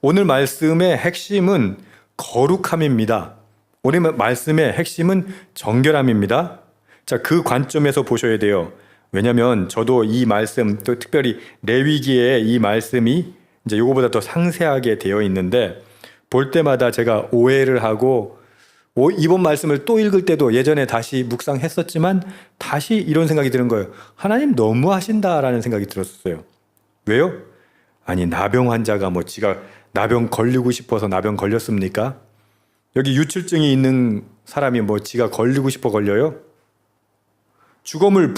오늘 말씀의 핵심은 거룩함입니다. 오늘 말씀의 핵심은 정결함입니다. 자, 그 관점에서 보셔야 돼요. 왜냐하면 저도 이 말씀, 또 특별히 레위기에 이 말씀이 이제 요거보다 더 상세하게 되어 있는데 볼 때마다 제가 오해를 하고 이번 말씀을 또 읽을 때도 예전에 다시 묵상했었지만 다시 이런 생각이 드는 거예요. 하나님 너무하신다라는 생각이 들었어요. 왜요? 아니, 나병 환자가 뭐 지가 나병 걸리고 싶어서 나병 걸렸습니까? 여기 유출증이 있는 사람이 뭐 지가 걸리고 싶어 걸려요? 죽음으로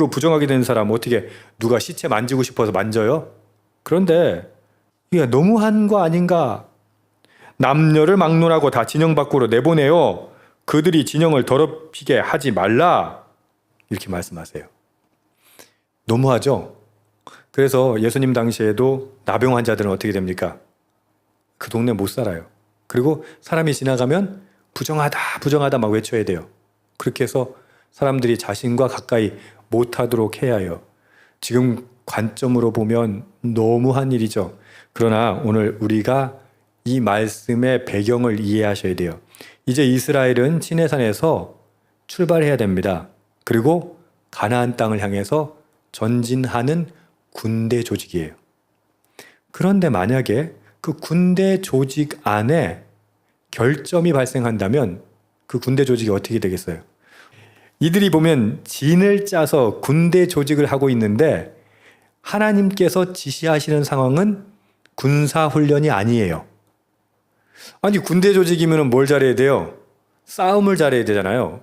부정하게 된 사람 어떻게 누가 시체 만지고 싶어서 만져요? 그런데 이게 너무한 거 아닌가? 남녀를 막론하고 다 진영 밖으로 내보내요. 그들이 진영을 더럽히게 하지 말라. 이렇게 말씀하세요. 너무하죠? 그래서 예수님 당시에도 나병 환자들은 어떻게 됩니까? 그 동네 못 살아요. 그리고 사람이 지나가면 부정하다 막 외쳐야 돼요. 그렇게 해서 사람들이 자신과 가까이 못하도록 해야 해요. 지금 관점으로 보면 너무한 일이죠. 그러나 오늘 우리가 이 말씀의 배경을 이해하셔야 돼요. 이제 이스라엘은 시내산에서 출발해야 됩니다. 그리고 가나안 땅을 향해서 전진하는 군대 조직이에요. 그런데 만약에 그 군대 조직 안에 결점이 발생한다면 그 군대 조직이 어떻게 되겠어요? 이들이 보면 진을 짜서 군대 조직을 하고 있는데 하나님께서 지시하시는 상황은 군사훈련이 아니에요. 아니, 군대 조직이면 뭘 잘해야 돼요? 싸움을 잘해야 되잖아요.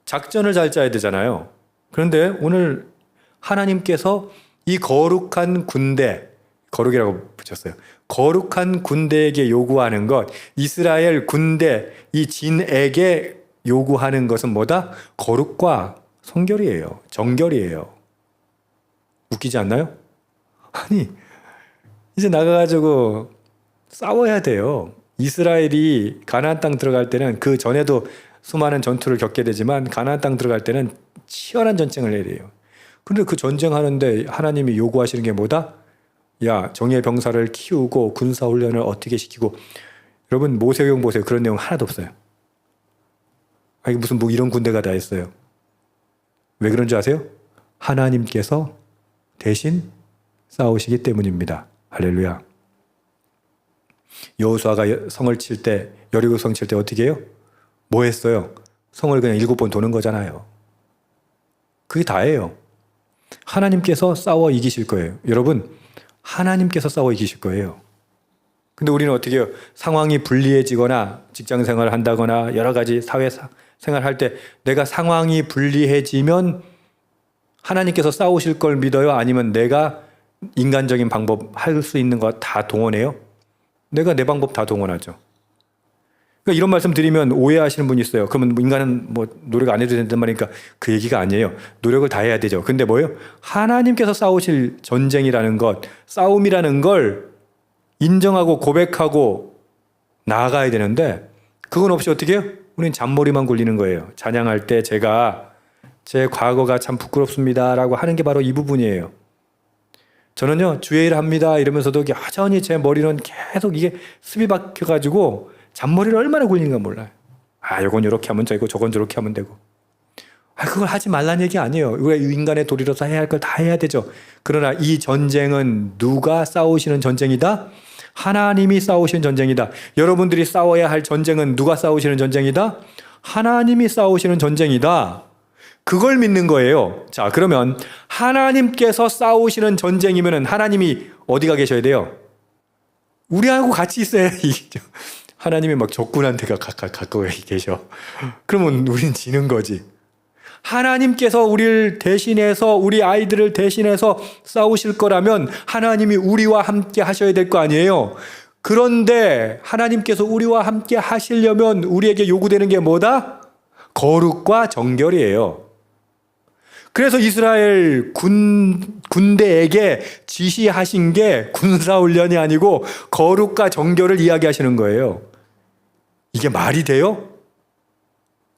작전을 잘 짜야 되잖아요. 그런데 오늘 하나님께서 이 거룩한 군대, 거룩이라고 붙였어요. 거룩한 군대에게 요구하는 것, 이스라엘 군대, 이 진에게 요구하는 것은 뭐다? 거룩과 성결이에요. 정결이에요. 웃기지 않나요? 아니, 이제 나가가지고 싸워야 돼요. 이스라엘이 가나안 땅 들어갈 때는 그 전에도 수많은 전투를 겪게 되지만 가나안 땅 들어갈 때는 치열한 전쟁을 해야 돼요. 그런데 그 전쟁하는데 하나님이 요구하시는 게 뭐다? 야, 정예 병사를 키우고 군사훈련을 어떻게 시키고. 여러분 모세오경 보세요. 그런 내용 하나도 없어요. 아니, 무슨 뭐 이런 군대가 다 있어요. 왜 그런 줄 아세요? 하나님께서 대신 싸우시기 때문입니다. 할렐루야. 여호수아가 성을 칠 때, 여리고 성 칠 때 어떻게 해요? 뭐 했어요? 성을 그냥 7번 도는 거잖아요. 그게 다예요. 하나님께서 싸워 이기실 거예요. 여러분, 하나님께서 싸워 이기실 거예요. 근데 우리는 어떻게 해요? 상황이 불리해지거나 직장 생활을 한다거나 여러 가지 사회 생활할 때 내가 상황이 불리해지면 하나님께서 싸우실 걸 믿어요? 아니면 내가 인간적인 방법 할 수 있는 거 다 동원해요? 내가 내 방법 다 동원하죠. 그러니까 이런 말씀 드리면 오해하시는 분이 있어요. 그러면 인간은 뭐 노력 안 해도 된단 말이니까 그 얘기가 아니에요. 노력을 다 해야 되죠. 근데 뭐예요? 하나님께서 싸우실 전쟁이라는 것, 싸움이라는 걸 인정하고 고백하고 나아가야 되는데 그건 없이 어떻게 해요? 우리는 잔머리만 굴리는 거예요. 찬양할 때 제가 제 과거가 참 부끄럽습니다 라고 하는 게 바로 이 부분이에요. 저는요, 주의 일 합니다 이러면서도 여전히 제 머리는 계속 이게 습이 박혀가지고 잔머리를 얼마나 굴리는가 몰라요. 아, 요건 이렇게 하면 되고 저건 저렇게 하면 되고. 아, 그걸 하지 말라는 얘기 아니에요. 우리가 인간의 도리로서 해야 할 걸 다 해야 되죠. 그러나 이 전쟁은 누가 싸우시는 전쟁이다? 하나님이 싸우시는 전쟁이다. 여러분들이 싸워야 할 전쟁은 누가 싸우시는 전쟁이다? 하나님이 싸우시는 전쟁이다. 그걸 믿는 거예요. 자, 그러면 하나님께서 싸우시는 전쟁이면 하나님이 어디가 계셔야 돼요? 우리하고 같이 있어야 이기죠. 하나님이 막 적군한테 가까이 계셔. 그러면 우린 지는 거지. 하나님께서 우리를 대신해서 우리 아이들을 대신해서 싸우실 거라면 하나님이 우리와 함께 하셔야 될 거 아니에요. 그런데 하나님께서 우리와 함께 하시려면 우리에게 요구되는 게 뭐다? 거룩과 정결이에요. 그래서 이스라엘 군대에게 지시하신 게 군사훈련이 아니고 거룩과 정결을 이야기하시는 거예요. 이게 말이 돼요?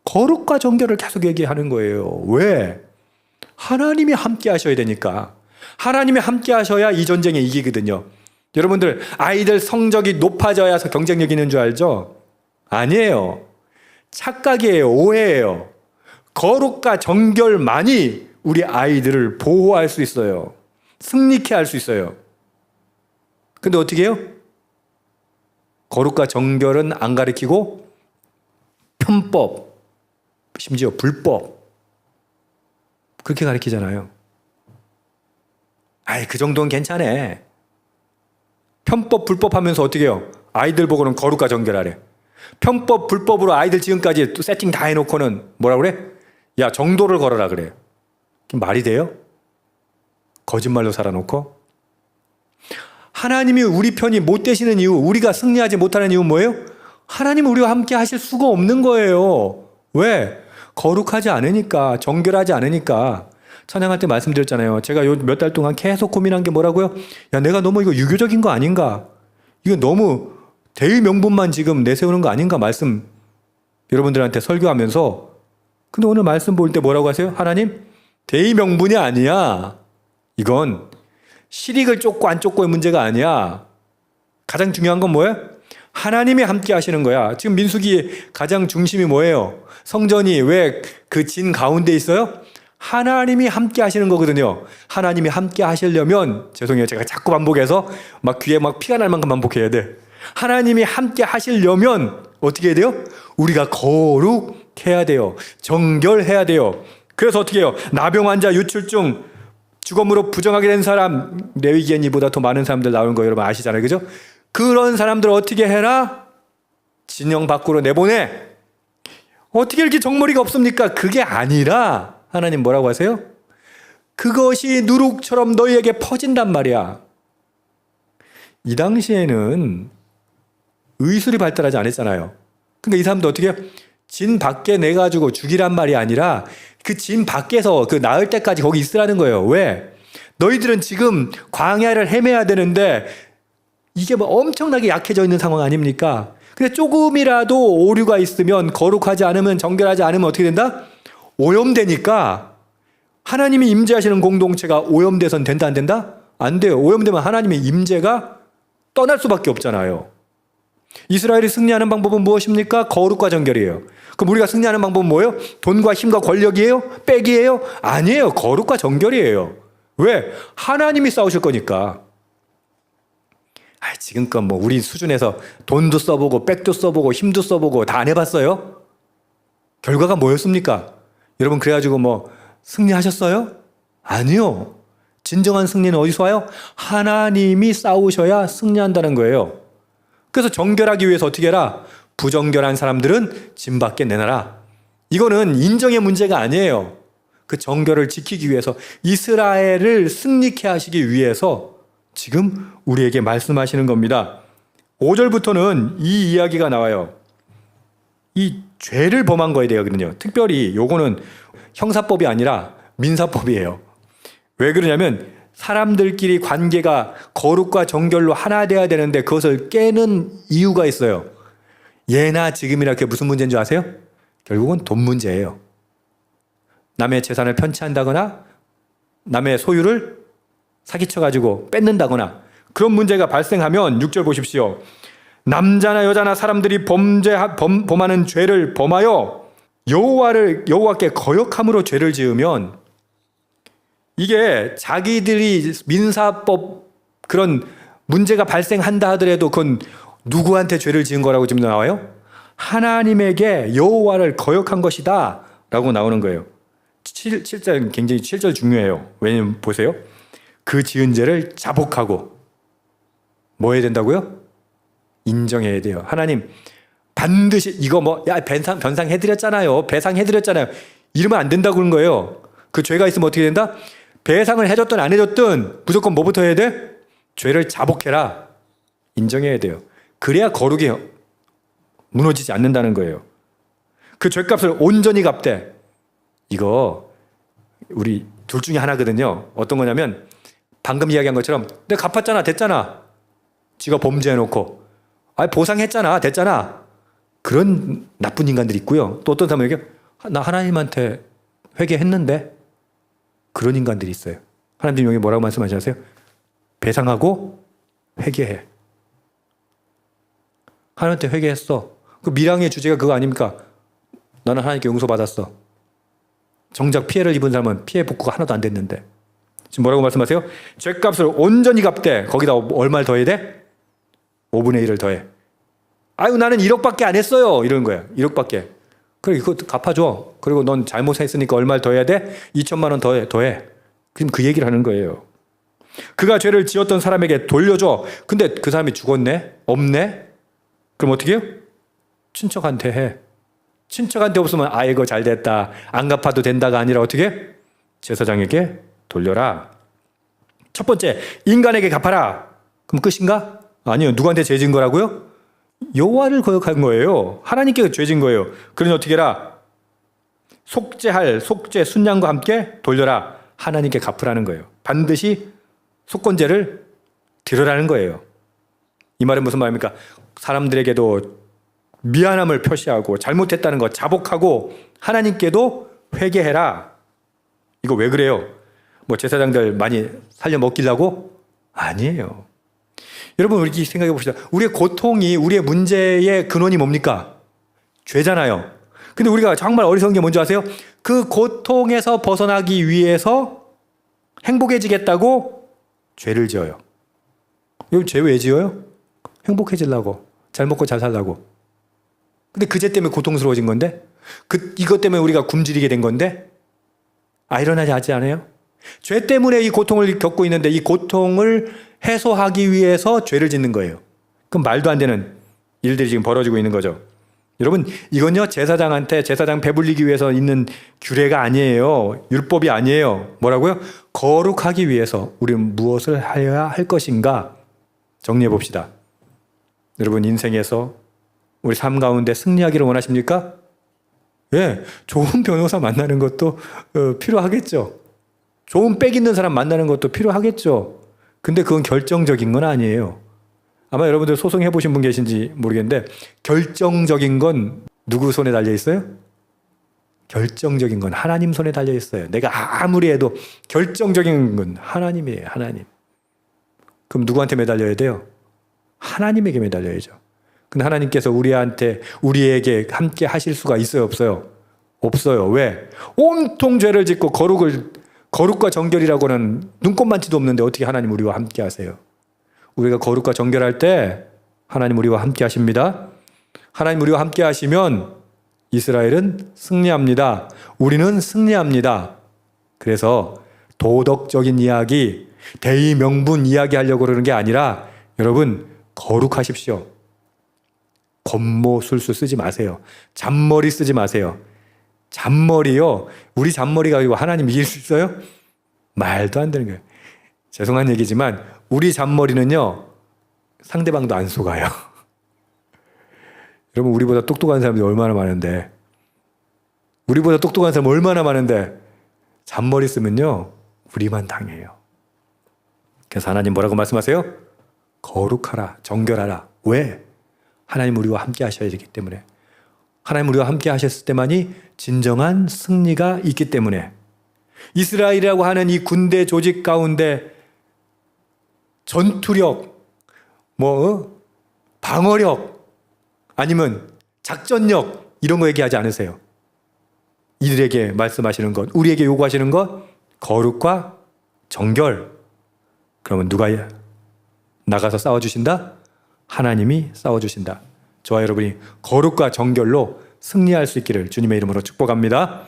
거룩과 정결을 계속 얘기하는 거예요. 왜? 하나님이 함께 하셔야 되니까. 하나님이 함께 하셔야 이 전쟁에 이기거든요. 여러분들 아이들 성적이 높아져야 경쟁력 있는 줄 알죠? 아니에요. 착각이에요. 오해예요. 거룩과 정결만이 우리 아이들을 보호할 수 있어요. 승리케 할 수 있어요. 근데 어떻게 해요? 거룩과 정결은 안 가르치고 편법, 심지어 불법 그렇게 가르치잖아요. 아이, 그 정도는 괜찮아. 편법, 불법 하면서 어떻게 해요? 아이들 보고는 거룩과 정결하래. 편법, 불법으로 아이들 지금까지 또 세팅 다 해놓고는 뭐라 그래? 야, 정도를 걸어라 그래. 말이 돼요? 거짓말로 살아놓고? 하나님이 우리 편이 못 되시는 이유, 우리가 승리하지 못하는 이유는 뭐예요? 하나님은 우리와 함께 하실 수가 없는 거예요. 왜? 거룩하지 않으니까, 정결하지 않으니까. 찬양할 때 말씀드렸잖아요. 제가 요 몇 달 동안 계속 고민한 게 뭐라고요? 야, 내가 너무 이거 유교적인 거 아닌가? 이거 너무 대의 명분만 지금 내세우는 거 아닌가? 말씀 여러분들한테 설교하면서. 근데 오늘 말씀 볼 때 뭐라고 하세요? 하나님, 대의 명분이 아니야. 이건 실익을 쫓고 안 쫓고의 문제가 아니야. 가장 중요한 건 뭐예요? 하나님이 함께 하시는 거야. 지금 민수기 가장 중심이 뭐예요? 성전이 왜 그 진 가운데 있어요? 하나님이 함께 하시는 거거든요. 하나님이 함께 하시려면, 죄송해요. 제가 자꾸 반복해서 막 귀에 막 피가 날 만큼 반복해야 돼. 하나님이 함께 하시려면 어떻게 해야 돼요? 우리가 거룩해야 돼요. 정결해야 돼요. 그래서 어떻게 해요? 나병 환자, 유출증, 주검으로 부정하게 된 사람, 레위기엔이보다 더 많은 사람들 나오는 거 여러분 아시잖아요. 그죠? 그런 사람들 어떻게 해라? 진영 밖으로 내보내. 어떻게 이렇게 정머리가 없습니까? 그게 아니라 하나님 뭐라고 하세요? 그것이 누룩처럼 너희에게 퍼진단 말이야. 이 당시에는 의술이 발달하지 않았잖아요. 그러니까 이 사람도 어떻게 해요? 진 밖에 내가지고 죽이란 말이 아니라 그 진 밖에서 그 나을 때까지 거기 있으라는 거예요. 왜? 너희들은 지금 광야를 헤매야 되는데 이게 뭐 엄청나게 약해져 있는 상황 아닙니까? 근데 조금이라도 오류가 있으면, 거룩하지 않으면, 정결하지 않으면 어떻게 된다? 오염되니까. 하나님이 임재하시는 공동체가 오염돼선 된다 안 된다? 안 돼요. 오염되면 하나님의 임재가 떠날 수밖에 없잖아요. 이스라엘이 승리하는 방법은 무엇입니까? 거룩과 정결이에요. 그럼 우리가 승리하는 방법은 뭐예요? 돈과 힘과 권력이에요? 빽이에요? 아니에요. 거룩과 정결이에요. 왜? 하나님이 싸우실 거니까. 지금껏 뭐 우리 수준에서 돈도 써보고 빽도 써보고 힘도 써보고 다 안 해봤어요? 결과가 뭐였습니까? 여러분 그래가지고 뭐 승리하셨어요? 아니요. 진정한 승리는 어디서 와요? 하나님이 싸우셔야 승리한다는 거예요. 그래서 정결하기 위해서 어떻게 해라? 부정결한 사람들은 진 밖에 내놔라. 이거는 인정의 문제가 아니에요. 그 정결을 지키기 위해서, 이스라엘을 승리케 하시기 위해서 지금 우리에게 말씀하시는 겁니다. 5절부터는 이 이야기가 나와요. 이 죄를 범한 거에 되거든요. 특별히 요거는 형사법이 아니라 민사법이에요. 왜 그러냐면 사람들끼리 관계가 거룩과 정결로 하나 돼야 되는데 그것을 깨는 이유가 있어요. 예나 지금이라 그게 무슨 문제인 줄 아세요? 결국은 돈 문제예요. 남의 재산을 편취한다거나 남의 소유를 사기쳐가지고 뺏는다거나 그런 문제가 발생하면 6절 보십시오. 남자나 여자나 사람들이 범하는 죄를 범하여 여호와께 거역함으로 죄를 지으면, 이게 자기들이 민사법 그런 문제가 발생한다 하더라도 그건 누구한테 죄를 지은 거라고 지금 나와요? 하나님에게 여호와를 거역한 것이다 라고 나오는 거예요. 7절 굉장히 7절 중요해요. 왜냐면 보세요. 그 지은 죄를 자복하고 뭐 해야 된다고요? 인정해야 돼요. 하나님 반드시 이거 뭐 변상해드렸잖아요. 배상해드렸잖아요. 이러면 안 된다고 그런 거예요. 그 죄가 있으면 어떻게 된다? 배상을 해줬든 안 해줬든 무조건 뭐부터 해야 돼? 죄를 자복해라. 인정해야 돼요. 그래야 거룩이 무너지지 않는다는 거예요. 그 죄값을 온전히 갚되. 이거 우리 둘 중에 하나거든요. 어떤 거냐면 방금 이야기한 것처럼 내가 갚았잖아, 됐잖아. 지가 범죄해놓고 보상했잖아, 됐잖아. 그런 나쁜 인간들이 있고요. 또 어떤 사람에게 나 하나님한테 회개했는데, 그런 인간들이 있어요. 하나님 여기 뭐라고 말씀하셨어요? 배상하고 회개해. 하나님한테 회개했어. 그 밀항의 주제가 그거 아닙니까? 나는 하나님께 용서받았어. 정작 피해를 입은 사람은 피해 복구가 하나도 안 됐는데. 지금 뭐라고 말씀하세요? 죄값을 온전히 갚되 거기다 얼마를 더해야 돼? 5분의 1을 더해. 아유 나는 1억밖에 안 했어요. 이러는 거야. 1억밖에. 그래 이거 갚아줘. 그리고 넌 잘못했으니까 얼마를 더해야 돼? 2천만 원 더해. 그럼 그 얘기를 하는 거예요. 그가 죄를 지었던 사람에게 돌려줘. 근데 그 사람이 죽었네? 없네? 그럼 어떻게 해요? 친척한테 해. 친척한테 없으면 아이고 잘 됐다. 안 갚아도 된다가 아니라 어떻게 해? 제사장에게 돌려라. 첫 번째, 인간에게 갚아라. 그럼 끝인가? 아니요. 누구한테 죄 진 거라고요? 여호와를 거역한 거예요. 하나님께 죄 진 거예요. 그러니 어떻게 해라? 속죄 순양과 함께 돌려라. 하나님께 갚으라는 거예요. 반드시 속건제를 들으라는 거예요. 이 말은 무슨 말입니까? 사람들에게도 미안함을 표시하고 잘못했다는 거 자복하고 하나님께도 회개해라. 이거 왜 그래요? 뭐 제사장들 많이 살려 먹기려고? 아니에요. 여러분 우리 생각해 봅시다. 우리의 고통이 우리의 문제의 근원이 뭡니까? 죄잖아요. 근데 우리가 정말 어리석은 게 뭔지 아세요? 그 고통에서 벗어나기 위해서 행복해지겠다고 죄를 지어요. 여러분 죄 왜 지어요? 행복해지려고. 잘 먹고 잘 살라고. 근데 그 죄 때문에 고통스러워진 건데? 이것 때문에 우리가 굶주리게 된 건데? 아이러니하지 하지 않아요? 죄 때문에 이 고통을 겪고 있는데 이 고통을 해소하기 위해서 죄를 짓는 거예요. 그럼 말도 안 되는 일들이 지금 벌어지고 있는 거죠. 여러분 이건요 제사장한테 제사장 배불리기 위해서 있는 규례가 아니에요. 율법이 아니에요. 뭐라고요? 거룩하기 위해서 우리는 무엇을 해야 할 것인가 정리해 봅시다. 여러분 인생에서 우리 삶 가운데 승리하기를 원하십니까? 예, 좋은 변호사 만나는 것도 필요하겠죠. 좋은 빽 있는 사람 만나는 것도 필요하겠죠. 근데 그건 결정적인 건 아니에요. 아마 여러분들 소송해 보신 분 계신지 모르겠는데 결정적인 건 누구 손에 달려 있어요? 결정적인 건 하나님 손에 달려 있어요. 내가 아무리 해도 결정적인 건 하나님이에요. 하나님. 그럼 누구한테 매달려야 돼요? 하나님에게 매달려야죠. 근데 하나님께서 우리에게 함께 하실 수가 있어요? 없어요? 없어요. 왜? 온통 죄를 짓고 거룩과 정결이라고는 눈꼽만치도 없는데 어떻게 하나님 우리와 함께 하세요? 우리가 거룩과 정결할 때 하나님 우리와 함께 하십니다. 하나님 우리와 함께 하시면 이스라엘은 승리합니다. 우리는 승리합니다. 그래서 도덕적인 이야기, 대의 명분 이야기 하려고 그러는 게 아니라 여러분 거룩하십시오. 겉모술수 쓰지 마세요. 잔머리 쓰지 마세요. 잔머리요. 우리 잔머리 가지고 하나님 이길 수 있어요? 말도 안 되는 거예요. 죄송한 얘기지만 우리 잔머리는요. 상대방도 안 속아요. 여러분 우리보다 똑똑한 사람들이 얼마나 많은데 우리보다 똑똑한 사람 얼마나 많은데 잔머리 쓰면요. 우리만 당해요. 그래서 하나님 뭐라고 말씀하세요? 거룩하라. 정결하라. 왜? 하나님 우리와 함께 하셔야 되기 때문에. 하나님 우리와 함께 하셨을 때만이 진정한 승리가 있기 때문에. 이스라엘이라고 하는 이 군대 조직 가운데 전투력, 방어력, 아니면 작전력 이런 거 얘기하지 않으세요. 이들에게 말씀하시는 것, 우리에게 요구하시는 것, 거룩과 정결. 그러면 누가 나가서 싸워주신다? 하나님이 싸워주신다. 저와 여러분이 거룩과 정결로 승리할 수 있기를 주님의 이름으로 축복합니다.